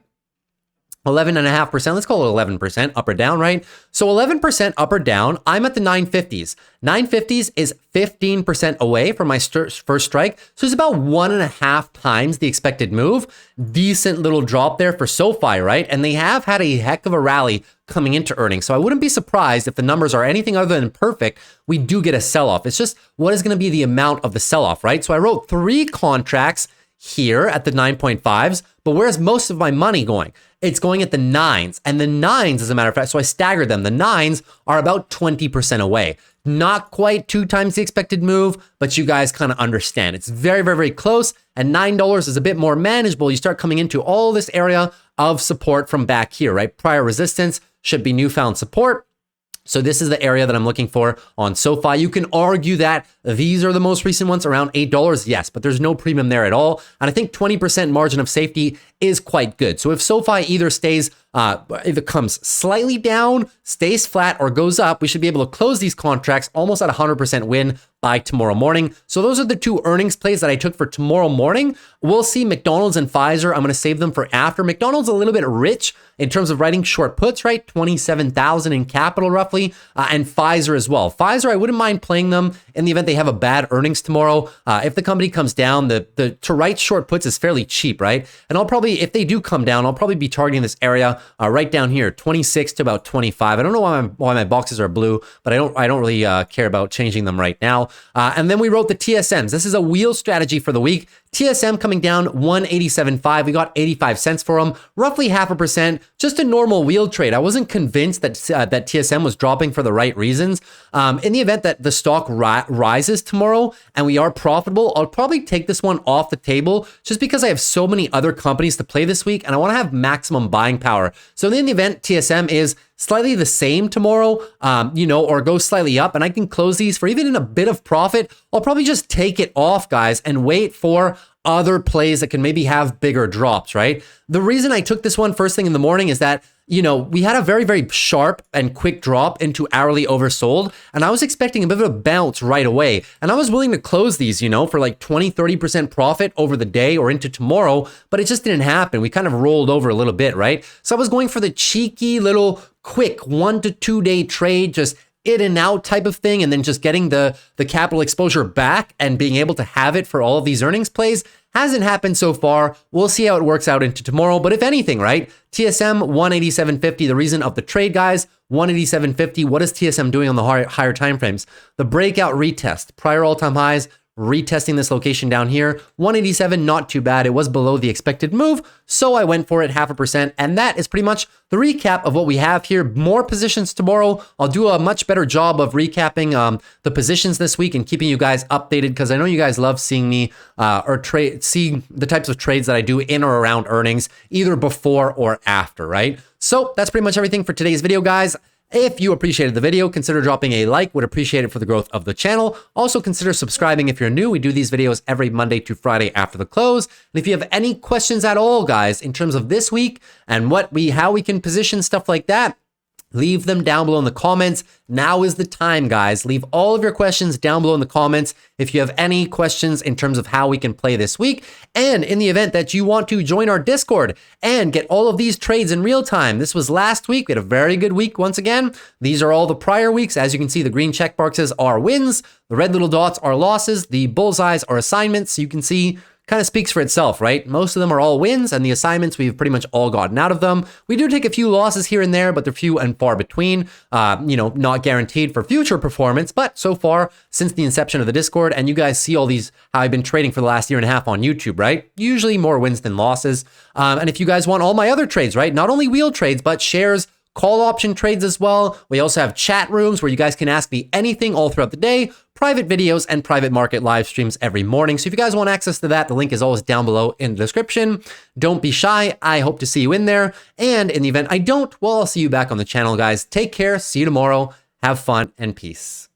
11.5%, let's call it 11% up or down, right? So 11% up or down, I'm at the 950s. 950s is 15% away from my first strike. So it's about 1.5 times the expected move. Decent little drop there for SoFi, right? And they have had a heck of a rally coming into earnings. So I wouldn't be surprised if the numbers are anything other than perfect, we do get a sell-off. It's just what is going to be the amount of the sell-off, right? So I wrote 3 contracts here at the 9.5s, but where's most of my money going? It's going at the 9s, and the 9s, as a matter of fact, so I staggered them. The 9s are about 20% away. Not quite 2 times the expected move, but you guys kind of understand. It's very, very, very close, and $9 is a bit more manageable. You start coming into all this area of support from back here, right? Prior resistance should be newfound support. So this is the area that I'm looking for on SoFi. You can argue that these are the most recent ones around $8. Yes, but there's no premium there at all. And I think 20% margin of safety is quite good. So if SoFi either stays, if it comes slightly down, stays flat, or goes up, we should be able to close these contracts almost at 100% win by tomorrow morning. So those are the two earnings plays that I took for tomorrow morning. We'll see McDonald's and Pfizer. I'm going to save them for after. McDonald's a little bit rich in terms of writing short puts, right? 27,000 in capital roughly, and Pfizer as well. Pfizer, I wouldn't mind playing them in the event they have a bad earnings tomorrow. If the company comes down, to write short puts is fairly cheap, right? And I'll probably, if they do come down, I'll probably be targeting this area right down here, 26 to about 25. I don't know why my boxes are blue, but I don't really care about changing them right now. And then we wrote the TSMs. This is a wheel strategy for the week. TSM coming down 187.5. We got 85 cents for them, roughly 0.5%. Just a normal wheel trade. I wasn't convinced that that TSM was dropping for the right reasons. In the event that the stock rises tomorrow and we are profitable, I'll probably take this one off the table just because I have so many other companies to play this week and I want to have maximum buying power. So in the event TSM is slightly the same tomorrow, or go slightly up and I can close these for even in a bit of profit, I'll probably just take it off, guys, and wait for other plays that can maybe have bigger drops, right? The reason I took this one first thing in the morning is that, we had a very, very sharp and quick drop into hourly oversold, and I was expecting a bit of a bounce right away. And I was willing to close these, for like 20, 30% profit over the day or into tomorrow, but it just didn't happen. We kind of rolled over a little bit, right? So I was going for the cheeky little quick 1 to 2 day trade, just in and out type of thing, and then just getting the capital exposure back and being able to have it for all of these earnings plays. Hasn't happened so far. We'll see how it works out into tomorrow. But if anything, right? TSM 187.50, the reason of the trade, guys, 187.50. What is TSM doing on the higher time frames? The breakout retest, prior all-time highs, retesting this location down here. 187, not too bad. It was below the expected move, so I went for it 0.5%. And that is pretty much the recap of what we have here. More positions tomorrow. I'll do a much better job of recapping the positions this week and keeping you guys updated, because I know you guys love seeing me see the types of trades that I do in or around earnings, either before or after, right? So that's pretty much everything for today's video, guys. If you appreciated the video, consider dropping a like. Would appreciate it for the growth of the channel. Also consider subscribing if you're new. We do these videos every Monday to Friday after the close. And if you have any questions at all, guys, in terms of this week and how we can position stuff like that, leave them down below in the comments. Now is the time, guys. Leave all of your questions down below in the comments if you have any questions in terms of how we can play this week. And in the event that you want to join our Discord and get all of these trades in real time. This was last week. We had a very good week once again. These are all the prior weeks. As you can see, the green check boxes are wins. The red little dots are losses. The bullseyes are assignments. So you can see, kind of speaks for itself, right? Most of them are all wins, and the assignments, we've pretty much all gotten out of them. We do take a few losses here and there, but they're few and far between, not guaranteed for future performance. But so far, since the inception of the Discord, and you guys see all these, how I've been trading for the last year and a half on YouTube, right? Usually more wins than losses. And if you guys want all my other trades, right? Not only wheel trades, but shares, call option trades as well. We also have chat rooms where you guys can ask me anything all throughout the day, private videos, and private market live streams every morning. So if you guys want access to that, the link is always down below in the description. Don't be shy. I hope to see you in there. And in the event I don't, well, I'll see you back on the channel, guys. Take care. See you tomorrow. Have fun and peace.